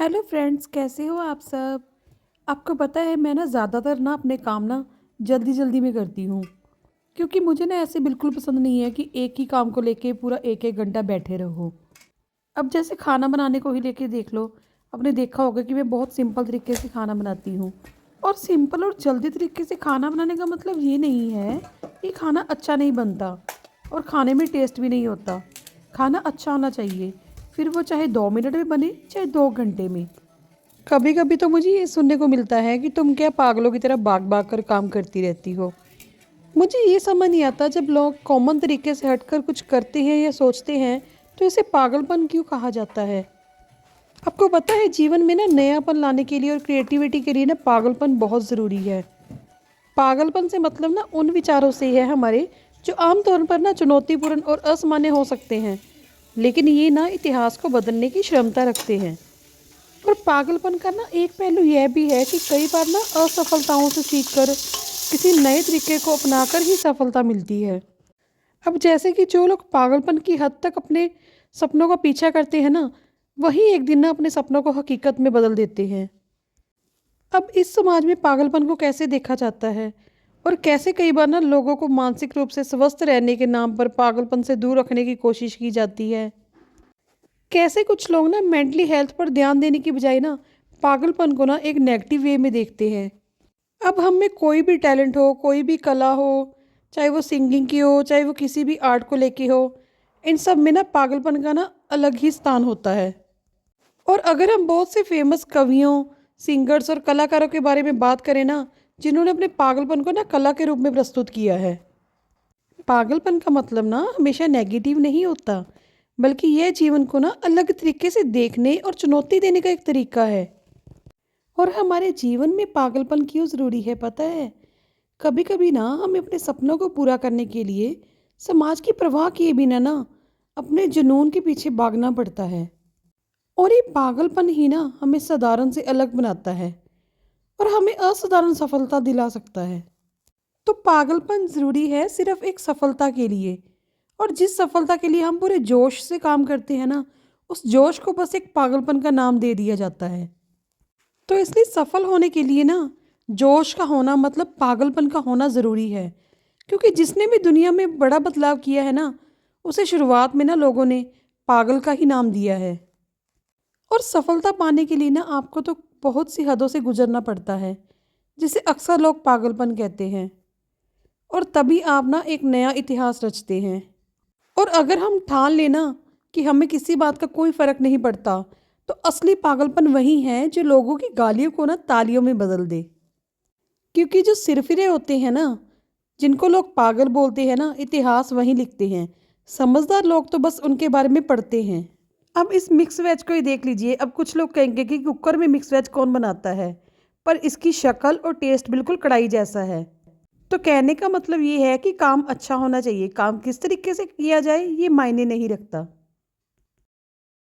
Hello friends, कैसे हो आप सब। आपको पता है मैं ज़्यादातर अपने काम जल्दी जल्दी में करती हूँ। क्योंकि मुझे ऐसे बिल्कुल पसंद नहीं है कि एक ही काम को लेके पूरा एक एक घंटा बैठे रहो। अब जैसे खाना बनाने को ही लेके देख लो। आपने देखा होगा कि मैं बहुत सिंपल तरीके से खाना बनाती हूँ। और सिंपल और जल्दी तरीके से खाना बनाने का मतलब ये नहीं है कि खाना अच्छा नहीं बनता और खाने में टेस्ट भी नहीं होता। खाना अच्छा होना चाहिए, फिर वो चाहे 2 मिनट में बने चाहे 2 घंटे में। कभी कभी तो मुझे ये सुनने को मिलता है कि तुम क्या पागलों की तरह भाग भाग कर काम करती रहती हो। मुझे ये समझ नहीं आता, जब लोग कॉमन तरीके से हटकर कुछ करते हैं या सोचते हैं तो इसे पागलपन क्यों कहा जाता है। आपको पता है जीवन में नयापन लाने के लिए और क्रिएटिविटी के लिए पागलपन बहुत ज़रूरी है। पागलपन से मतलब उन विचारों से है हमारे, जो आमतौर पर चुनौतीपूर्ण और असामान्य हो सकते हैं, लेकिन ये इतिहास को बदलने की क्षमता रखते हैं। और पागलपन का एक पहलू यह भी है कि कई बार असफलताओं से सीखकर किसी नए तरीके को अपनाकर ही सफलता मिलती है। अब जैसे कि जो लोग पागलपन की हद तक अपने सपनों का पीछा करते हैं वही एक दिन अपने सपनों को हकीकत में बदल देते हैं। अब इस समाज में पागलपन को कैसे देखा जाता है और कैसे कई बार लोगों को मानसिक रूप से स्वस्थ रहने के नाम पर पागलपन से दूर रखने की कोशिश की जाती है। कैसे कुछ लोग मेंटली हेल्थ पर ध्यान देने की बजाय पागलपन को एक नेगेटिव वे में देखते हैं। अब हम में कोई भी टैलेंट हो, कोई भी कला हो, चाहे वो सिंगिंग की हो, चाहे वो किसी भी आर्ट को लेके हो, इन सब में पागलपन का अलग ही स्थान होता है। और अगर हम बहुत से फेमस कवियों, सिंगर्स और कलाकारों के बारे में बात करें जिन्होंने अपने पागलपन को कला के रूप में प्रस्तुत किया है। पागलपन का मतलब हमेशा नेगेटिव नहीं होता, बल्कि यह जीवन को अलग तरीके से देखने और चुनौती देने का एक तरीका है। और हमारे जीवन में पागलपन क्यों ज़रूरी है पता है। कभी कभी हमें अपने सपनों को पूरा करने के लिए समाज की परवाह किए बिना अपने जुनून के पीछे भागना पड़ता है। और ये पागलपन ही हमें साधारण से अलग बनाता है और हमें असाधारण सफलता दिला सकता है। तो पागलपन ज़रूरी है सिर्फ एक सफलता के लिए, और जिस सफलता के लिए हम पूरे जोश से काम करते हैं उस जोश को बस एक पागलपन का नाम दे दिया जाता है। तो इसलिए सफल होने के लिए जोश का होना मतलब पागलपन का होना ज़रूरी है। क्योंकि जिसने भी दुनिया में बड़ा बदलाव किया है उसे शुरुआत में लोगों ने पागल का ही नाम दिया है। और सफलता पाने के लिए आपको तो बहुत सी हदों से गुजरना पड़ता है, जिसे अक्सर लोग पागलपन कहते हैं। और तभी आप एक नया इतिहास रचते हैं। और अगर हम ठान लेना कि हमें किसी बात का कोई फ़र्क नहीं पड़ता, तो असली पागलपन वही है जो लोगों की गालियों को तालियों में बदल दे। क्योंकि जो सिरफिरे होते हैं जिनको लोग पागल बोलते हैं इतिहास वही लिखते हैं। समझदार लोग तो बस उनके बारे में पढ़ते हैं। अब इस मिक्स वेज को ही देख लीजिए। अब कुछ लोग कहेंगे कि कुकर में मिक्स वेज कौन बनाता है, पर इसकी शक्ल और टेस्ट बिल्कुल कढ़ाई जैसा है। तो कहने का मतलब ये है कि काम अच्छा होना चाहिए, काम किस तरीके से किया जाए ये मायने नहीं रखता।